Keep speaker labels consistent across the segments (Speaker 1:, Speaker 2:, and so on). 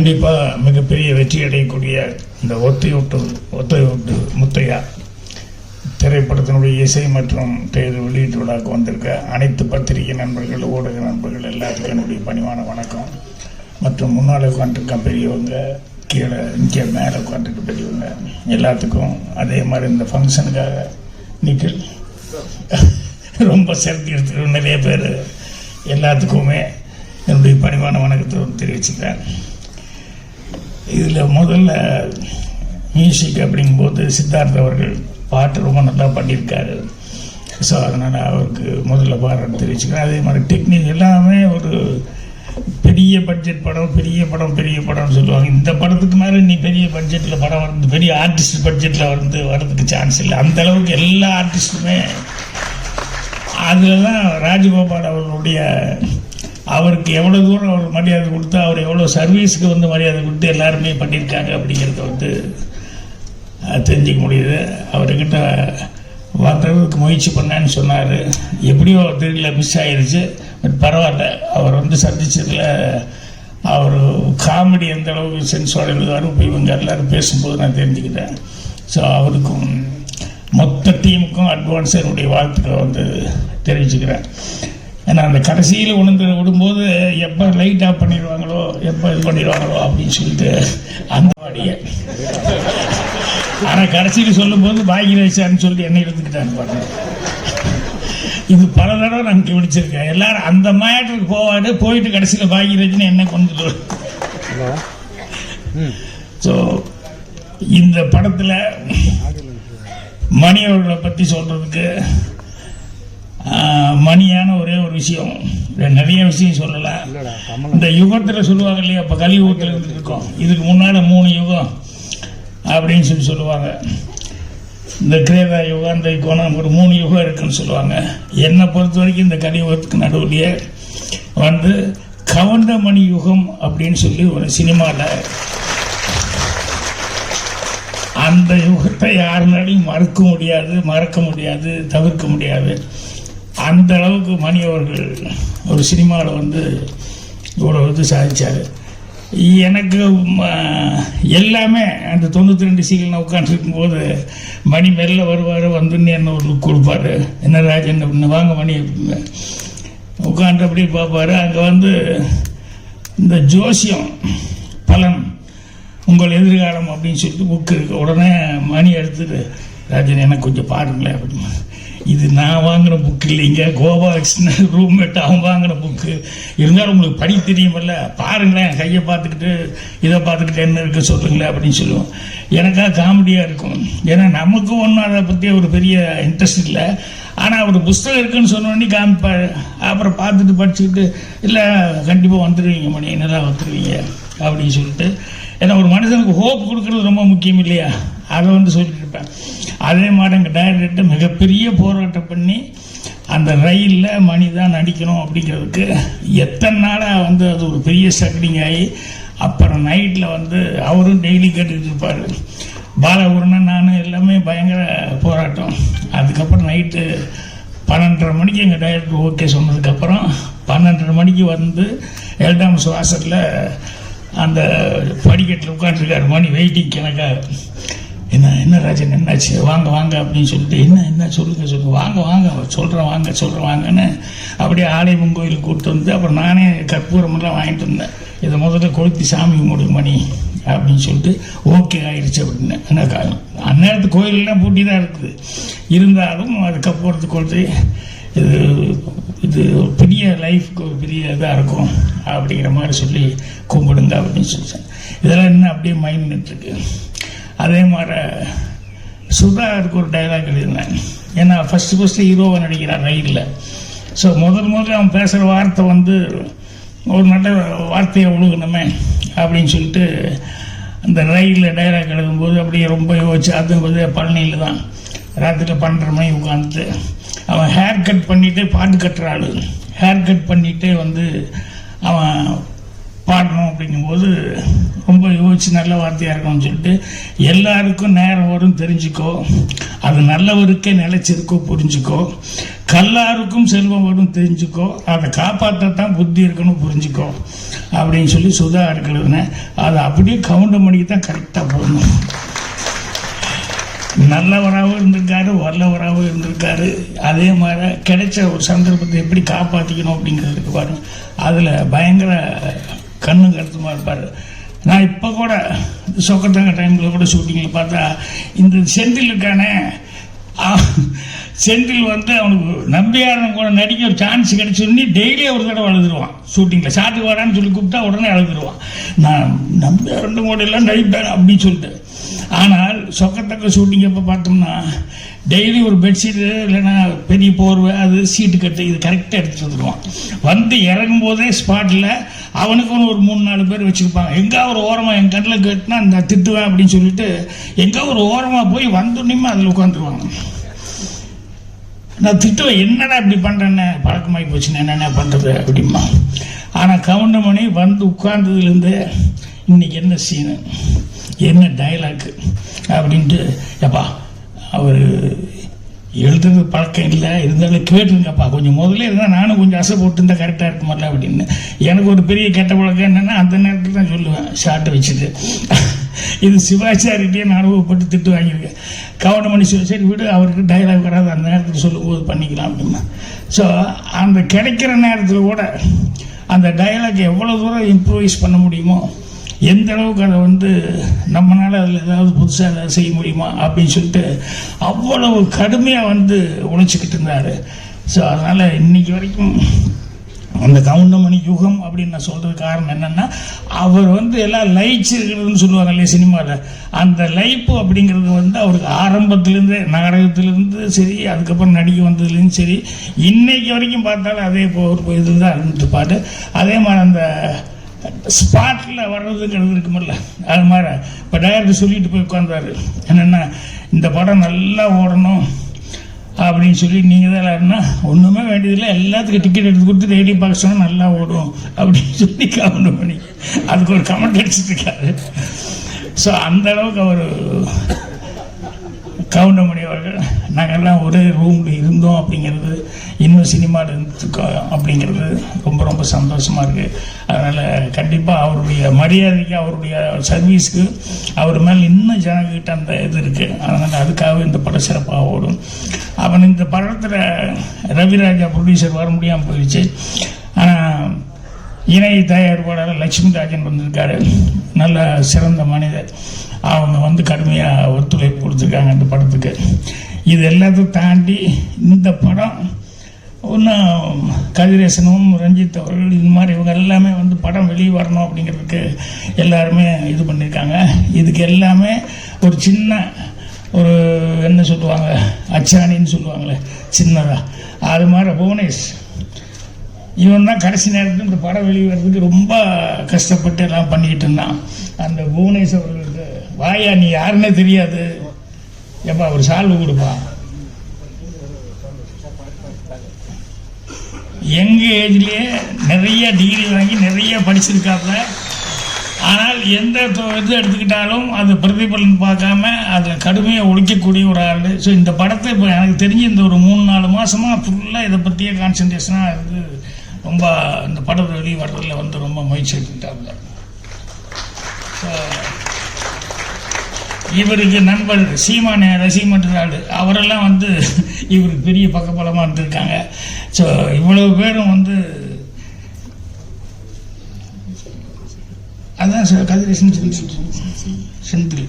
Speaker 1: கண்டிப்பாக மிகப்பெரிய வெற்றி அடையக்கூடிய இந்த ஒத்தை முத்தையா திரைப்படத்தினுடைய இசை மற்றும் தேர்வு வெளியீட்டு விழாவுக்கு வந்திருக்க அனைத்து பத்திரிகை நண்பர்கள், ஊடக நண்பர்கள் எல்லாத்துக்கும் என்னுடைய பணிவான வணக்கம். மற்றும் முன்னால் உட்காந்துருக்க பெரியவங்க, கீழே இங்கே மேலே உட்காந்துருக்க பெரியவங்க எல்லாத்துக்கும், அதே மாதிரி இந்த ஃபங்க்ஷனுக்காக நிக்கில் ரொம்ப சிறப்பு எடுத்துக்கிற நிறைய பேர் எல்லாத்துக்குமே என்னுடைய பணிவான வணக்கத்தை தெரிவிச்சுக்கிறேன். இதில் முதல்ல மியூசிக் அப்படிங்கும்போது சித்தார்த் அவர்கள் பாட்டு ரொம்ப நல்லா பண்ணியிருக்காரு. ஸோ அதனால் அவருக்கு முதல்ல பாராட்டு தெரிவிச்சுக்கிறேன். அதே மாதிரி டெக்னிக் எல்லாமே ஒரு பெரிய பட்ஜெட் படம், பெரிய படம்னு சொல்லுவாங்க. இந்த படத்துக்கு மேலே நீ பெரிய பட்ஜெட்டில் படம் வந்து பெரிய ஆர்டிஸ்ட் பட்ஜெட்டில் வரதுக்கு சான்ஸ் இல்லை. அந்த அளவுக்கு எல்லா ஆர்டிஸ்ட்டுமே அதில் தான் ராஜகோபால் அவர்களுடைய அவருக்கு எவ்வளோ தூரம் அவர் மரியாதை கொடுத்து, அவர் எவ்வளோ சர்வீஸுக்கு வந்து மரியாதை கொடுத்து எல்லாருமே பண்ணியிருக்காங்க அப்படிங்கிறத வந்து தெரிஞ்சிக்க முடியுது. அவர்கிட்ட வர்றதுக்கு முயற்சி பண்ணேன்னு சொன்னார். எப்படியோ தெரியல, மிஸ் ஆகிடுச்சு. பட் பரவாயில்ல, அவர் வந்து சந்திச்சதில் அவர் காமெடி எந்த அளவுக்கு சென்ஸோடு எழுதுவார் இப்போ இவங்க எல்லோரும் பேசும்போது நான் தெரிஞ்சுக்கிட்டேன். ஸோ அவருக்கும் மொத்த டீமுக்கும் அட்வான்ஸாக என்னுடைய வாழ்த்துக்களை வந்து தெரிவிச்சுக்கிறேன். ஏன்னா அந்த கடைசியில் உணர்ந்து விடும்போது எப்போ லைட் ஆஃப் பண்ணிடுவாங்களோ, எப்போ இது பண்ணிடுவாங்களோ அப்படின்னு சொல்லிட்டு அந்த வாடிய, ஆனால் கடைசியில் சொல்லும்போது பாகியராஜான்னு சொல்லி என்னை எடுத்துக்கிட்டான்னு பார்த்தேன். இது பல தடவை நான் கவனிச்சிருக்கேன். எல்லாரும் அந்த மேட்டருக்கு போயிட்டு கடைசியில் பாகியராஜ்னு என்ன கொண்டு. ஸோ இந்த படத்தில் மணி அவர்களை பற்றி சொல்கிறதுக்கு மணியான ஒரே ஒரு விஷயம், நிறைய விஷயம் சொல்லலாம். இந்த யுகத்தில் சொல்லுவாங்க இல்லையா, இப்போ கலியுகத்தில் இருந்துருக்கோம், இதுக்கு முன்னால் 3 யுகம் அப்படின்னு சொல்லுவாங்க. இந்த கிரேதா யுகம், இந்த யுகம், ஒரு 3 யுகம் இருக்குன்னு சொல்லுவாங்க. என்னை பொறுத்த வரைக்கும் இந்த கலியுகத்துக்கு நடுவுலையே வந்து கவுண்டமணி யுகம் அப்படின்னு சொல்லி ஒரு சினிமாவில், அந்த யுகத்தை யாருனாலையும் மறக்க முடியாது, தவிர்க்க முடியாது. அந்த அளவுக்கு மணி அவர்கள் ஒரு சினிமாவில் வந்து இவ்வளோ இது சாதித்தார். எனக்கு எல்லாமே அந்த 92 சீக்கிரம் நான் உட்காந்துருக்கும் போது மணி மெல்ல வருவார், வந்துன்னு என்ன ஒரு லுக் கொடுப்பார். என்ன ராஜன் அப்படின்னு, வாங்க மணி அப்படின்னு உட்காந்து அப்படி பார்ப்பார். அங்கே வந்து இந்த ஜோசியம் பலன், உங்கள் எதிர்காலம் அப்படின்னு சொல்லிட்டு புக்கு இருக்கு. உடனே மணி எடுத்துட்டு, ராஜன் எனக்கு கொஞ்சம் பாருங்களேன் அப்படின்னு. இது நான் வாங்கின புக்கு இல்லைங்க, கோபாலகிருஷ்ணன் ரூம்மேட் அவன் வாங்கின புக்கு. இருந்தாலும் உங்களுக்கு படி தெரியுமில்ல, பாருங்களேன், கையை பார்த்துக்கிட்டு இதை பார்த்துக்கிட்டு என்ன இருக்குது சொல்லுங்களேன் அப்படின்னு சொல்லுவோம். எனக்காக காமெடியாக இருக்கும். ஏன்னா நமக்கு ஒன்றும் அதை பற்றி ஒரு பெரிய இன்ட்ரெஸ்ட் இல்லை. ஆனால் அவர் புஸ்தகம் இருக்குன்னு சொன்னோடனே காமிப்பார். அப்புறம் பார்த்துட்டு படிச்சுக்கிட்டு, இல்லை கண்டிப்பாக வந்துடுவீங்க மணி, என்னதான் வந்துடுவீங்க அப்படின்னு சொல்லிட்டு. ஏன்னா ஒரு மனுஷனுக்கு ஹோப் கொடுக்குறது ரொம்ப முக்கியம் இல்லையா, அதை வந்து சொல்லிட்டு இருப்பேன். அதே மாதிரி எங்கள் டைரக்டர் மிகப்பெரிய போராட்டம் பண்ணி அந்த ரயிலில் மணி தான் நடிக்கணும் அப்படிங்கிறதுக்கு எத்தனை நாளாக வந்து அது ஒரு பெரிய ஸ்ட்ரகிளிங் ஆகி, அப்புறம் நைட்டில் வந்து அவரும் டெய்லி கேட்டுக்கிட்டு இருப்பார். பாலகுருணன் நானும் எல்லாமே பயங்கர போராட்டம். அதுக்கப்புறம் நைட்டு 12:30 மணிக்கு எங்கள் டைரக்டர் ஓகே சொன்னதுக்கப்புறம் 12:30 மணிக்கு வந்து எல்டாம் சுவாசத்தில் அந்த படிக்கட்டில் உட்காந்துருக்காரு மணி, வெயிட்டிங் எனக்காக. என்ன ராஜன் என்னாச்சு, வாங்க அப்படின்னு சொல்லிட்டு, என்ன சொல்லுங்க வாங்க சொல்கிறேன் வாங்கன்னு அப்படியே ஆலயமன் கோயிலுக்கு கூப்பிட்டு வந்து, அப்புறம் நானே கற்பூரமெல்லாம் வாங்கிட்டு வந்தேன். இதை முதல்ல கொளுத்தி சாமி கும்பிடு மணி அப்படின்னு சொல்லிட்டு ஓகே ஆயிடுச்சு அப்படின்னு. எனக்கு அந்நேரத்து கோயிலெல்லாம் பூட்டி தான் இருக்குது. இருந்தாலும் அது கற்பூரத்தை கொளுத்தி, இது ஒரு பெரிய லைஃப்க்கு ஒரு பெரிய இதாக இருக்கும் அப்படிங்கிற மாதிரி சொல்லி கும்பிடுங்க அப்படின்னு சொல்லிட்டேன். இதெல்லாம் இன்னும் அப்படியே மைண்ட் நின்றுருக்கு. அதே மாதிரி சுதாருக்கு ஒரு டைலாக் எழுதினேன். ஏன்னா ஃபஸ்ட்டு ஹீரோவை நடிக்கிறார் ரயிலில். ஸோ முதல்ல அவன் பேசுகிற வார்த்தை வந்து ஒரு நல்ல வார்த்தையை ஒழுகணுமே அப்படின்னு சொல்லிட்டு அந்த ரயிலில் டைலாக் எழுதும்போது அப்படியே ரொம்ப யோசிச்சு, அதும்போது பழனியில் தான் ராத்திரியில் 12:30 மணிக்கு உட்காந்துட்டு அவன் ஹேர் கட் பண்ணிவிட்டு பாட்டு கட்டுற ஆள், ஹேர் கட் பண்ணிகிட்டே வந்து அவன் பாடணும் அப்படிங்கும்போது ரொம்ப யோசிச்சு நல்ல வார்த்தையாக இருக்கணும்னு சொல்லிட்டு, எல்லாருக்கும் நேரம் வரும் தெரிஞ்சுக்கோ, அது நல்லவருக்கே நிலைச்சிருக்கோ புரிஞ்சுக்கோ, கல்லாருக்கும் செல்வம் வரும் தெரிஞ்சுக்கோ, அதை காப்பாற்றத்தான் புத்தி இருக்கணும் புரிஞ்சுக்கோ, அப்படின்னு சொல்லி சுதா இருக்கிறதுனேன். அதை அப்படியே கவுண்டமணிக்கு தான் கரெக்டாக போடணும். நல்லவராகவும் இருந்திருக்காரு, வல்லவராகவும் இருந்திருக்காரு. அதே மாதிரி கிடைச்ச ஒரு சந்தர்ப்பத்தை எப்படி காப்பாற்றிக்கணும் அப்படிங்கிறதுக்கு பாருங்க, அதில் பயங்கர கண்ணு கருத்துமாக இருப்பார். நான் இப்போ கூட சொக்கத்தங்க டைமில் கூட ஷூட்டிங்கில் பார்த்தா இந்த செந்தில் இருக்கானே, செந்தில் வந்து அவனுக்கு நம்பியாரன் கூட நடிக்க ஒரு சான்ஸ் கிடைச்சோன்னே டெய்லி ஒரு தடவை அழுதுருவான். ஷூட்டிங்கில் ஷாட்டுக்கு வரான்னு சொல்லி கூப்பிட்டா உடனே அழுதுருவான். நான் நம்பியாரன் கூட எல்லாம் நடிப்பேன் அப்படின்னு சொல்லிட்டு. ஆனால் சொக்கத்தக்க ஷூட்டிங் எப்போ பார்த்தோம்னா டெய்லி ஒரு பெட்ஷீட்டு இல்லைன்னா பெரிய போர்வை, அது சீட்டு கட்டு, இது கரெக்டாக எடுத்துகிட்டு வந்துடுவான். வந்து இறங்கும் போதே ஸ்பாட்டில் அவனுக்குன்னு ஒரு 3-4 பேர் வச்சுருப்பாங்க. எங்கே ஒரு ஓரமாக என் கண்ணில் கேட்டுனா அந்த திட்டுவேன் அப்படின்னு சொல்லிட்டு எங்கே ஒரு ஓரமாக போய் வந்தோன்னையுமே அதில் உட்காந்துருவாங்க. நான் திட்டுவேன், என்னடா இப்படி பண்ணுறேன்னு, பழக்கமாகி போச்சுன்னு என்னென்ன பண்ணுறது அப்படிமா. ஆனால் கவுண்டமணி வந்து உட்கார்ந்ததுலேருந்து இன்னைக்கு என்ன சீனு, என்ன டைலாக்கு அப்படின்ட்டு, எப்பா அவர் எழுதுறது பழக்கம் இல்லை, இருந்தாலும் கேட்டுருங்கப்பா, கொஞ்சம் முதல்ல இருந்தால் நானும் கொஞ்சம் அசை போட்டுருந்தா கரெக்டாக இருக்குமல்ல அப்படின்னு. எனக்கு ஒரு பெரிய கெட்ட பழக்கம் என்னென்னா அந்த நேரத்தில் தான் சொல்லுவேன் ஷார்ட்டை வச்சுட்டு. இது சிவாச்சாரிகிட்டே நான் அனுபவப்பட்டு திட்டு வாங்கியிருக்கேன். கவுண்டமணி சரி விடு, அவருக்கு டைலாக் வராது, அந்த நேரத்தில் சொல்லும்போது பண்ணிக்கலாம் அப்படின்னா. ஸோ அந்த கிடைக்கிற நேரத்தில் கூட அந்த டைலாக் எவ்வளோ தூரம் இம்ப்ரூவைஸ் பண்ண முடியுமோ, எந்த அளவுக்கு அதை வந்து நம்மளால் அதில் ஏதாவது புதுசாக ஏதாவது செய்ய முடியுமா அப்படின்னு சொல்லிட்டு அவ்வளவு கடுமையாக வந்து உழைச்சிக்கிட்டு இருந்தார். ஸோ அதனால் இன்றைக்கி வரைக்கும் அந்த கவுண்டமணி யுகம் அப்படின்னு நான் சொல்கிறதுக்கு காரணம் என்னென்னா, அவர் வந்து எல்லாம் லைட்ஸ் இருக்கிறதுன்னு சொல்லுவாங்க இல்லையா சினிமாவில், அந்த லைப்பு அப்படிங்கிறது வந்து அவருக்கு ஆரம்பத்துலேருந்து நாடகத்துலேருந்து சரி, அதுக்கப்புறம் நடிக்க வந்ததுலேருந்து சரி, இன்னைக்கு வரைக்கும் பார்த்தாலும் அதே ஒரு இதில் தான் இருந்துட்டு பாட்டு. அதே மாதிரி அந்த ஸ்பாட்டில் வர்றதுங்கிறது இருக்குமில்ல, அது மாதிரி இப்போ டைரக்டர் சொல்லிட்டு போய் உட்காந்தாரு என்னென்னா, இந்த படம் நல்லா ஓடணும் அப்படின்னு சொல்லி நீங்கள் தான் இல்லைன்னா ஒன்றுமே வேண்டியதில்லை, எல்லாத்துக்கும் டிக்கெட் எடுத்து கொடுத்து ரேடியோ பார்க்க சொன்னால் நல்லா ஓடும் அப்படின்னு சொல்லி கவுண்ட் பண்ணி அதுக்கு ஒரு கமெண்ட் அடிச்சுருக்காரு. ஸோ அந்த அளவுக்கு அவர் கவுண்டமணி அவர்கள் நாங்கள்லாம் ஒரே ரூமில் இருந்தோம் அப்படிங்கிறது, இன்னும் சினிமாவில் இருந்துருக்கோம் அப்படிங்கிறது ரொம்ப ரொம்ப சந்தோஷமாக இருக்குது. அதனால் கண்டிப்பாக அவருடைய மரியாதைக்கு, அவருடைய சர்வீஸ்க்கு அவர் மேலே இன்னும் ஜனங்கிட்ட அந்த இது இருக்குது. அதனால் அதுக்காகவே இந்த படம் சிறப்பாக ஓடும். அவன் இந்த படத்தில் ரவிராஜா ப்ரொடியூசர் வர முடியாமல் போயிடுச்சு. ஆனால் இணை தயாரிப்பாளர் லட்சுமி ராஜன் வந்திருக்காரு, நல்ல சிறந்த மனிதர். அவங்க வந்து கடுமையாக ஒத்துழைப்பு கொடுத்துருக்காங்க இந்த படத்துக்கு. இது எல்லாத்தையும் தாண்டி இந்த படம் இன்னும் கதிரேசனும் ரஞ்சித் அவர்கள் இந்த மாதிரி இவங்க எல்லாமே வந்து படம் வெளியே வரணும் அப்படிங்கிறதுக்கு எல்லாருமே இது பண்ணியிருக்காங்க. இதுக்கு எல்லாமே ஒரு சின்ன ஒரு என்ன சொல்லுவாங்க, அச்சாணின்னு சொல்லுவாங்களே சின்னதாக, அது மாதிரி புவனேஷ் இவன் தான் கடைசி நேரத்தில் இந்த படம் வெளியே வர்றதுக்கு ரொம்ப கஷ்டப்பட்டு எல்லாம் பண்ணிக்கிட்டு இருந்தான். அந்த புவனேஷ் அவர்களுக்கு வாயா நீ யாருன்னே தெரியாது, எப்பா ஒரு சால்வு கொடுப்பா, எங்க ஏஜ்லேயே நிறைய டிகிரி வாங்கி நிறைய படிச்சிருக்காங்க. ஆனால் எந்த இது எடுத்துக்கிட்டாலும் அது பிரதிபலன் பார்க்காம அதில் கடுமையாக ஒழிக்கக்கூடிய ஒரு ஆள். ஸோ இந்த படத்தை இப்போ எனக்கு தெரிஞ்சு இந்த ஒரு 3-4 மாதமாக ஃபுல்லாக இதை பற்றியே கான்சன்ட்ரேஷனாக இருந்து ரொம்ப இந்த படத்தை வெளியே வர்றதில் வந்து ரொம்ப முயற்சி எடுத்துக்கிட்டாங்க. இவருக்கு நண்பர் சீமானே ரசிகமன்றாள் அவரெல்லாம் வந்து இவருக்கு பெரிய பக்கபலமாக இருந்திருக்காங்க. ஸோ இவ்வளவு பேரும் வந்து அதான் சார் கதிரேசன் செந்தில்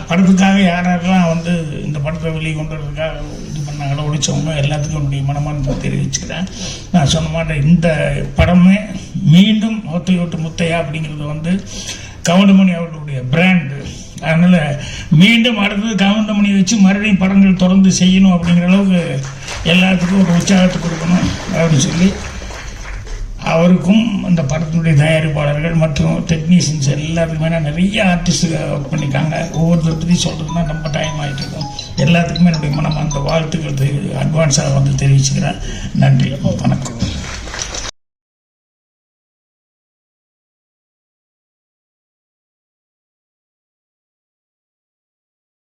Speaker 1: படத்துக்காக யாரெல்லாம் வந்து இந்த படத்தை வெளியே கொண்டு வரதுக்காக இது பண்ணாங்களோ ஒழிச்சவங்க எல்லாத்துக்கும் என்னுடைய மனமார்ந்த தெரிவிச்சுக்கிறேன். நான் சொன்ன மாதிரி இந்த படமே மீண்டும் ஒத்தையோட்டு முத்தையா அப்படிங்கிறது வந்து கவுண்டமணி அவர்களுடைய பிராண்டு. அதனால் மீண்டும் அடுத்தது கவுண்டமணி வச்சு மறுபடியும் படங்கள் தொடர்ந்து செய்யணும் அப்படிங்கிற அளவுக்கு எல்லாத்துக்கும் ஒரு உற்சாகத்தை கொடுக்கணும் அப்படின்னு சொல்லி அவருக்கும் இந்த படத்தினுடைய தயாரிப்பாளர்கள் மற்றும் டெக்னீஷியன்ஸ் எல்லாத்துக்குமே நிறைய ஆர்டிஸ்ட்டு ஒர்க் பண்ணியிருக்காங்க. ஒவ்வொருத்தரையும் சொல்கிறதுனா ரொம்ப டைம் ஆகிட்டு இருக்கும். எல்லாத்துக்குமே என்னுடைய மனம் அந்த வாழ்த்துக்கள் அட்வான்ஸாக வந்து தெரிவிச்சுக்கிறேன். நன்றி, வணக்கம்.